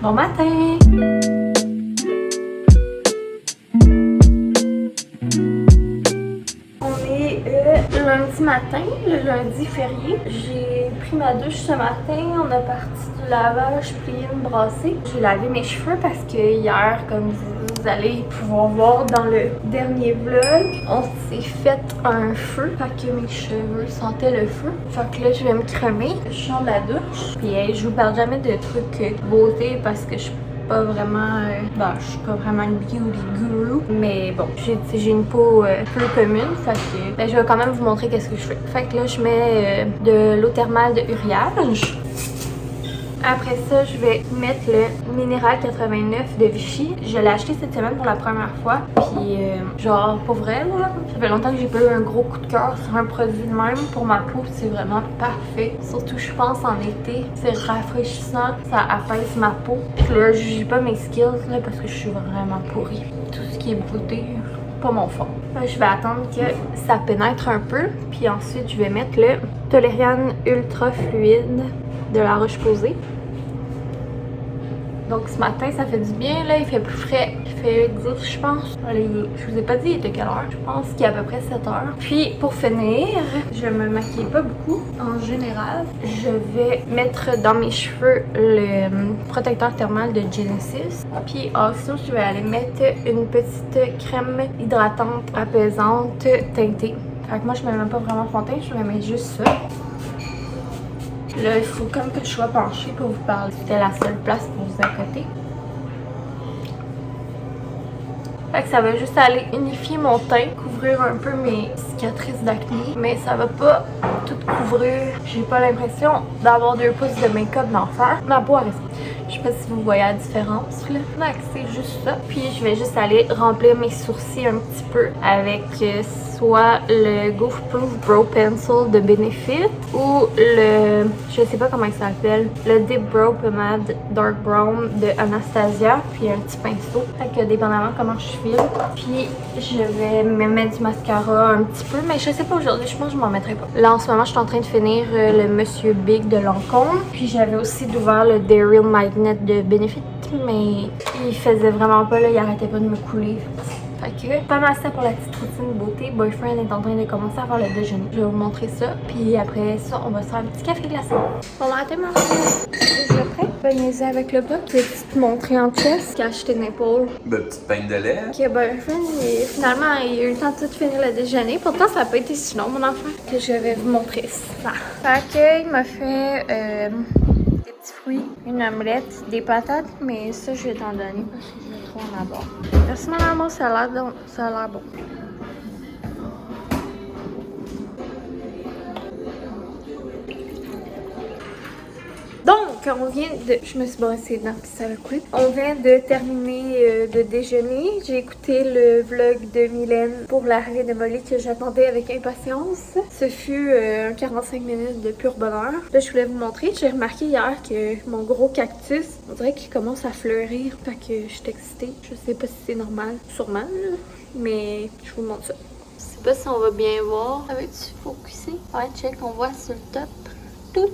Bon matin! On est lundi matin, le lundi férié. J'ai pris ma douche ce matin, on a parti du lavage, plié une brassée. J'ai lavé mes cheveux parce que hier, comme vous allez pouvoir voir dans le dernier vlog, on s'est fait un feu, fait que mes cheveux sentaient le feu. Fait que là, je vais me cremer. Je sors de la douche. Puis je vous parle jamais de trucs beauté parce que je suis pas vraiment, je suis pas vraiment une beauty guru, mais bon, j'ai une peau peu commune, fait que je vais quand même vous montrer qu'est-ce que je fais. Fait que là, je mets de l'eau thermale de Uriage. Après ça, je vais mettre le Minéral 89 de Vichy. Je l'ai acheté cette semaine pour la première fois. Puis, genre, pour vrai, là, ça fait longtemps que j'ai pas eu un gros coup de cœur sur un produit de même. Pour ma peau, c'est vraiment parfait. Surtout, je pense, en été, c'est rafraîchissant. Ça apaise ma peau. Puis là, je juge pas mes skills, là, parce que je suis vraiment pourrie. Tout ce qui est beauté, pas mon fond. Là, je vais attendre que ça pénètre un peu. Puis ensuite, je vais mettre le Toleriane Ultra Fluide de La Roche-Posay. Donc ce matin, ça fait du bien, là, il fait plus frais. Il fait 10, je pense. Allez, je vous ai pas dit il était quelle heure. Je pense qu'il est à peu près 7 heures. Puis pour finir, je me maquille pas beaucoup en général. Je vais mettre dans mes cheveux le protecteur thermal de Genesis. Puis ensuite, je vais aller mettre une petite crème hydratante, apaisante, teintée. Fait que moi, je mets même pas vraiment fond de teint, je me mets juste ça. Là, il faut comme que je sois penchée pour vous parler. C'était la seule place pour vous accoter. Fait que ça va juste aller unifier mon teint, couvrir un peu mes cicatrices d'acné, mais ça va pas tout couvrir. J'ai pas l'impression d'avoir 2 pouces de make-up d'en faire. Ma peau a resté. Je sais pas si vous voyez la différence là. Donc c'est juste ça. Puis je vais juste aller remplir mes sourcils un petit peu avec soit le Goof Proof Brow Pencil de Benefit ou le, je sais pas comment il s'appelle, le Deep Brow Pomade Dark Brown de Anastasia, puis un petit pinceau. Fait que dépendamment comment je file. Puis je vais me mettre du mascara un petit peu, mais je sais pas aujourd'hui, je pense que je m'en mettrai pas. Là en ce moment je suis en train de finir le Monsieur Big de Lancôme. Puis j'avais aussi d'ouvert le Daryl Magnet de Benefit, mais il faisait vraiment pas là, il arrêtait pas de me couler. Fait que pas mal ça pour la petite routine beauté. Boyfriend est en train de commencer à faire le déjeuner. Je vais vous montrer ça. Puis après ça, on va se faire un petit café glacé. Bon matin, maman. Je le prêt? Ben, niaiser avec le boc. Une petite montrée en chest. Cache tes épaules. De petite peine de lait. Ok, boyfriend, finalement, il a eu le temps de tout finir le déjeuner. Pourtant, ça n'a pas été si long, mon enfant. Que je vais vous montrer ça. Fait que, il m'a fait des petits fruits, une omelette, des patates, mais ça, je vais t'en donner parce que je vais trop en avoir. Merci, mon amour, ça a l'air bon. Donc, on vient de... Je me suis brossée les dents puis ça va couler. On vient de terminer de déjeuner. J'ai écouté le vlog de Mylène pour l'arrivée de Molly que j'attendais avec impatience. Ce fut 45 minutes de pur bonheur. Là, je voulais vous montrer. J'ai remarqué hier que mon gros cactus, on dirait qu'il commence à fleurir. Fait que je suis excitée. Je sais pas si c'est normal. Sûrement, là. Mais je vous montre ça. Je sais pas si on va bien voir. Ça va-tu focuser? Ouais, check, on voit sur le top. Tout.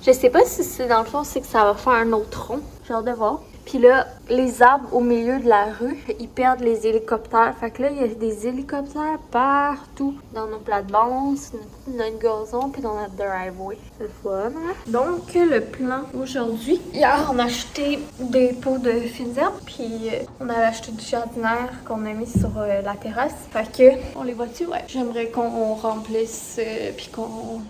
Je sais pas si c'est dans le fond, c'est que ça va faire un autre rond. J'ai hâte de voir. Puis là, les arbres au milieu de la rue, ils perdent les hélicoptères. Fait que là, il y a des hélicoptères partout. Dans nos plates-bandes, notre gazon, puis dans notre driveway. C'est le fun, hein? Donc, le plan aujourd'hui. Hier, on a acheté des pots de fines herbes. Puis, on avait acheté du jardinaire qu'on a mis sur la terrasse. Fait que, on les voit-tu? Ouais. J'aimerais qu'on remplisse, puis qu'on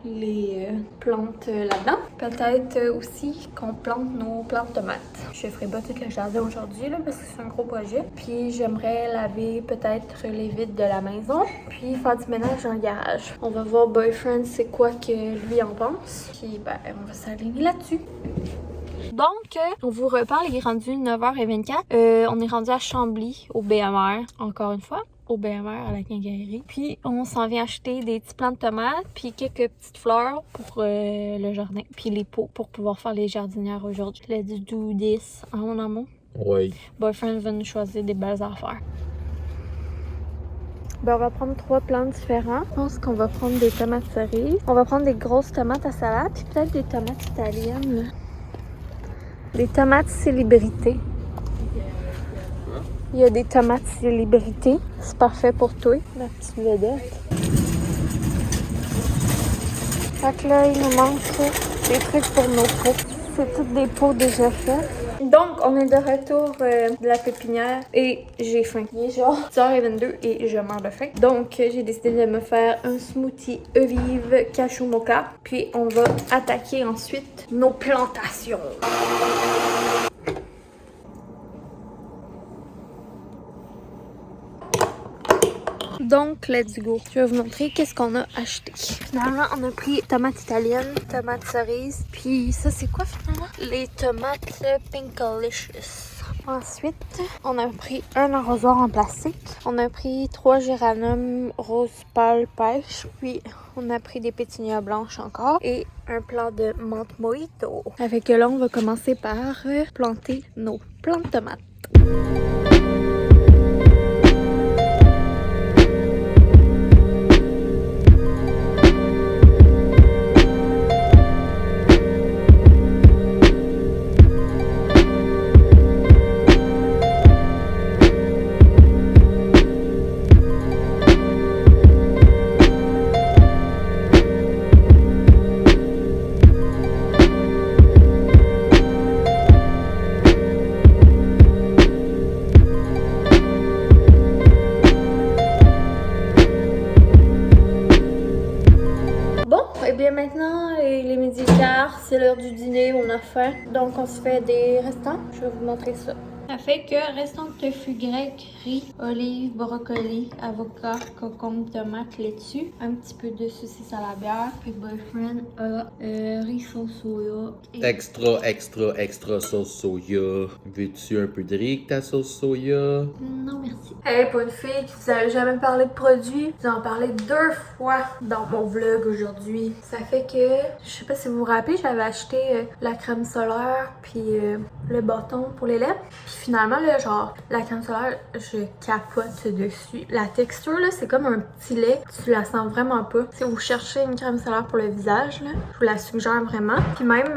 les plantes là-dedans. Peut-être aussi qu'on plante nos plantes de tomates. Je ferai pas tout le jardin aujourd'hui là parce que c'est un gros projet. Puis j'aimerais laver peut-être les vitres de la maison. Puis faire du ménage dans le garage. On va voir Boyfriend c'est quoi que lui en pense. Puis ben on va s'aligner là-dessus. Donc, on vous reparle, il est rendu 9h24. On est rendu à Chambly, au BMR, encore une fois. Au BMR à la quincaillerie. Puis on s'en vient acheter des petits plants de tomates, puis quelques petites fleurs pour le jardin, puis les pots pour pouvoir faire les jardinières aujourd'hui. Let's do this. Hein, mon amour? Oui. Boyfriend va nous choisir des belles affaires. Ben, on va prendre 3 plants différents. Je pense qu'on va prendre des tomates cerises. On va prendre des grosses tomates à salade, puis peut-être des tomates italiennes. Des tomates célébrités. Il y a des tomates célébrités. C'est parfait pour toi, ma petite vedette. Fait que là, il nous manque des trucs pour nos pots. C'est toutes des pots déjà faits. Donc, on est de retour de la pépinière et j'ai faim. Il est genre 10h22 et je meurs de faim. Donc, j'ai décidé de me faire un smoothie vive cashew mocha. Puis, on va attaquer ensuite nos plantations. Donc, let's go. Je vais vous montrer qu'est-ce qu'on a acheté. Finalement, on a pris tomates italiennes, tomates cerises, puis ça, c'est quoi finalement? Les tomates Pinkalicious. Ensuite, on a pris un arrosoir en plastique. On a pris 3 géraniums rose pâle pêche, puis on a pris des pétunias blanches encore et un plant de menthe mojito. Avec là, on va commencer par planter nos plants de tomates. Maintenant, les midi quarts, c'est l'heure du dîner, on a faim. Donc, on se fait des restants. Je vais vous montrer ça. Ça fait que restant de tofu grec, riz, olives, brocoli, avocat, concombre, tomate, laitue, un petit peu de saucisse à la bière. Puis boyfriend a riz sauce soya. Extra sauce soya. Veux-tu un peu de riz avec ta sauce soya? Non, merci. Hey, pour une fille qui vous avait jamais parlé de produits, vous en parlez 2 fois dans mon vlog aujourd'hui. Ça fait que, je sais pas si vous vous rappelez, j'avais acheté la crème solaire puis le bâton pour les lèvres. Puis finalement, là, genre, la crème solaire, je capote dessus. La texture, là, c'est comme un petit lait. Tu la sens vraiment pas. Si vous cherchez une crème solaire pour le visage, là, je vous la suggère vraiment. Puis même,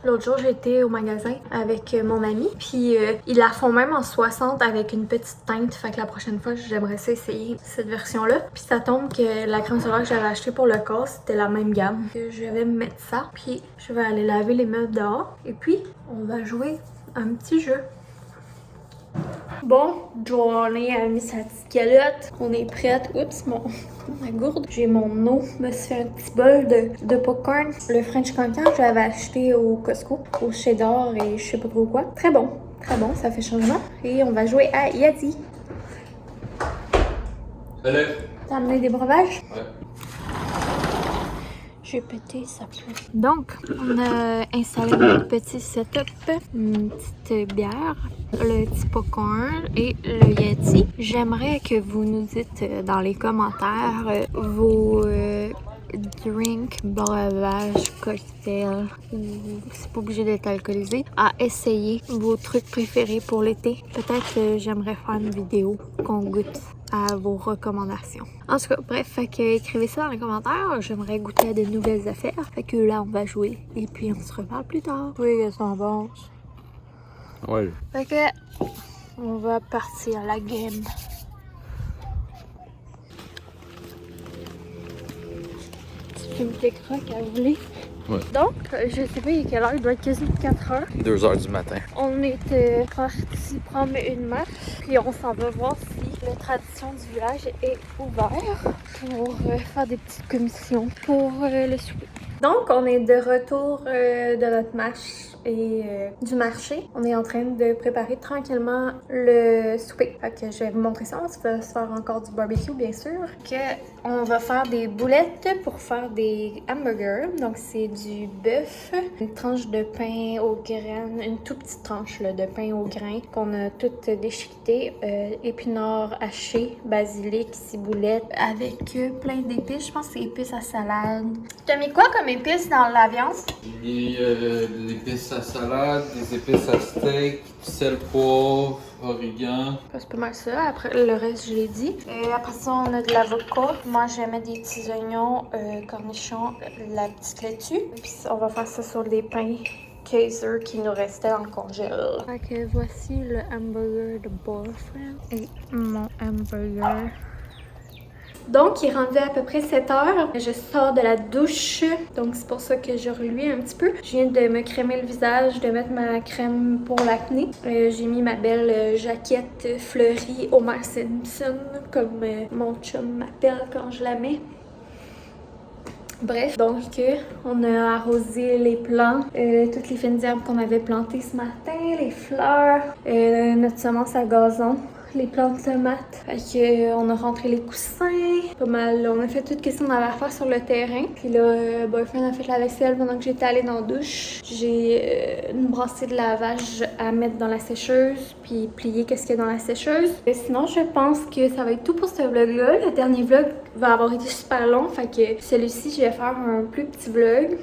l'autre jour, j'étais au magasin avec mon ami. Puis ils la font même en 60 avec une petite teinte. Fait que la prochaine fois, j'aimerais ça essayer cette version-là. Puis ça tombe que la crème solaire que j'avais achetée pour le corps, c'était la même gamme. Que je vais me mettre ça. Puis je vais aller laver les meubles dehors. Et puis, on va jouer un petit jeu. Bon, Journée a mis sa petite calotte. On est prête. Oups, ma gourde. J'ai mon eau. Je me suis fait un petit bol de popcorn. Le French cancan que j'avais acheté au Costco, au cheddar et je sais pas trop quoi. Très bon, ça fait changement. Et on va jouer à Yadi. Salut! T'as amené des breuvages? Ouais. J'ai pété sa place. Donc, on a installé notre petit setup, une petite bière, le petit popcorn et le Yeti. J'aimerais que vous nous dites dans les commentaires vos drinks, breuvages, cocktails, c'est pas obligé d'être alcoolisé, à essayer vos trucs préférés pour l'été. Peut-être j'aimerais faire une vidéo qu'on goûte à vos recommandations. En tout cas, bref, fait que écrivez ça dans les commentaires. J'aimerais goûter à de nouvelles affaires. Fait que là, on va jouer et puis on se reparle plus tard. Oui, qu'est-ce qu'on pense? Ouais. Fait que on va partir à la game. Tu fumes tes crocs à rouler? Ouais. Donc, je sais pas il est quelle heure, il doit être quasi 4h. 2h du matin. On est parti prendre une marche, puis on s'en va voir si la tradition du village est ouverte pour faire des petites commissions pour le souper. Donc, on est de retour de notre marche et du marché. On est en train de préparer tranquillement le souper. Fait que je vais vous montrer ça. On va se faire encore du barbecue, bien sûr. On va faire des boulettes pour faire des hamburgers. Donc, c'est du bœuf, une tranche de pain aux graines, une toute petite tranche là, de pain aux grains qu'on a toutes déchiquetées, épinards hachés, basilic, ciboulette, avec plein d'épices. Je pense que c'est épices à salade. Tu as mis quoi comme épices dans la viande? J'ai mis des épices à salade, des épices à steak, sel, poivre, origan. C'est pas mal ça. Après, le reste, je l'ai dit. Après ça, on a de l'avocat. Moi, je mets des petits oignons, cornichons, la petite laitue. Puis on va faire ça sur des pains Kaiser qui nous restait en congèle. Fait que voici le hamburger de Boyfriend et mon hamburger. Donc, il est rendu à peu près 7 heures. Je sors de la douche, donc c'est pour ça que je reluis un petit peu. Je viens de me crémer le visage, de mettre ma crème pour l'acné. J'ai mis ma belle jaquette fleurie Homer Simpson, comme mon chum m'appelle quand je la mets. Bref, donc on a arrosé les plants, toutes les fines herbes qu'on avait plantées ce matin, les fleurs, notre semence à gazon, les plantes de tomates. Fait que, on a rentré les coussins, pas mal. On a fait tout ce qu'on avait à faire sur le terrain. Puis là, Boyfriend a fait la vaisselle pendant que j'étais allée dans la douche. J'ai une brassée de lavage à mettre dans la sécheuse, puis plier qu'est-ce qu'il y a dans la sécheuse. Et sinon, je pense que ça va être tout pour ce vlog-là. Le dernier vlog va avoir été super long, fait que celui-ci, je vais faire un plus petit vlog.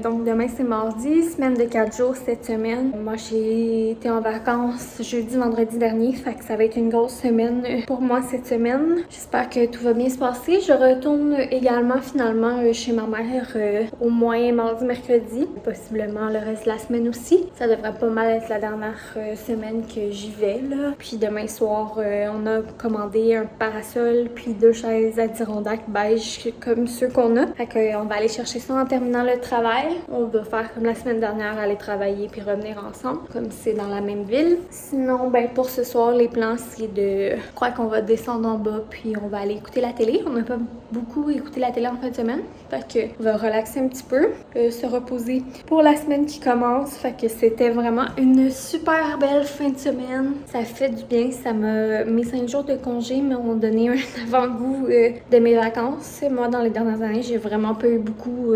Donc demain, c'est mardi, semaine de 4 jours cette semaine. Moi, j'ai été en vacances jeudi, vendredi dernier, fait que ça va être une grosse semaine pour moi cette semaine. J'espère que tout va bien se passer. Je retourne également finalement chez ma mère au moins mardi, mercredi, possiblement le reste de la semaine aussi. Ça devrait pas mal être la dernière semaine que j'y vais, là. Puis demain soir, on a commandé un parasol puis 2 chaises Adirondack beige comme ceux qu'on a. Fait qu'on va aller chercher ça en terminant le travail. On va faire comme la semaine dernière, aller travailler puis revenir ensemble, comme c'est dans la même ville. Sinon, ben pour ce soir, les plans, c'est de... Je crois qu'on va descendre en bas puis on va aller écouter la télé. On n'a pas beaucoup écouté la télé en fin de semaine. Fait que on va relaxer un petit peu, se reposer pour la semaine qui commence. Fait que c'était vraiment une super belle fin de semaine. Ça fait du bien. Ça m'a... Mes 5 jours de congé m'ont donné un avant-goût de mes vacances. Moi, dans les dernières années, j'ai vraiment pas eu beaucoup...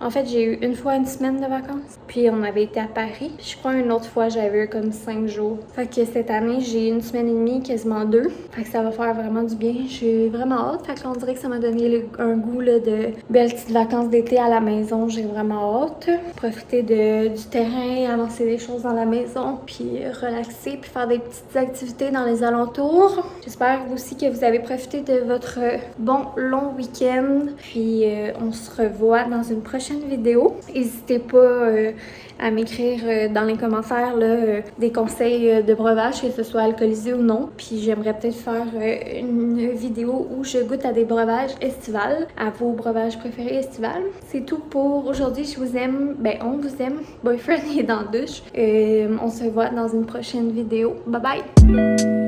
En fait, j'ai eu une fois une semaine de vacances. Puis on avait été à Paris. Puis je crois une autre fois, j'avais eu comme 5 jours. Fait que cette année, j'ai une semaine et demie, quasiment 2. Fait que ça va faire vraiment du bien. J'ai vraiment hâte. Fait qu'on dirait que ça m'a donné un goût là, de belles petites vacances d'été à la maison. J'ai vraiment hâte. Profiter du terrain, avancer des choses dans la maison, puis relaxer, puis faire des petites activités dans les alentours. J'espère aussi que vous avez profité de votre bon long week-end. Puis on se revoit dans une prochaine vidéo. N'hésitez pas à m'écrire dans les commentaires là, des conseils de breuvage, que ce soit alcoolisé ou non. Puis j'aimerais peut-être faire une vidéo où je goûte à des breuvages estivales, à vos breuvages préférés estivales. C'est tout pour aujourd'hui. Je vous aime. Ben, on vous aime. Boyfriend est dans la douche. On se voit dans une prochaine vidéo. Bye bye!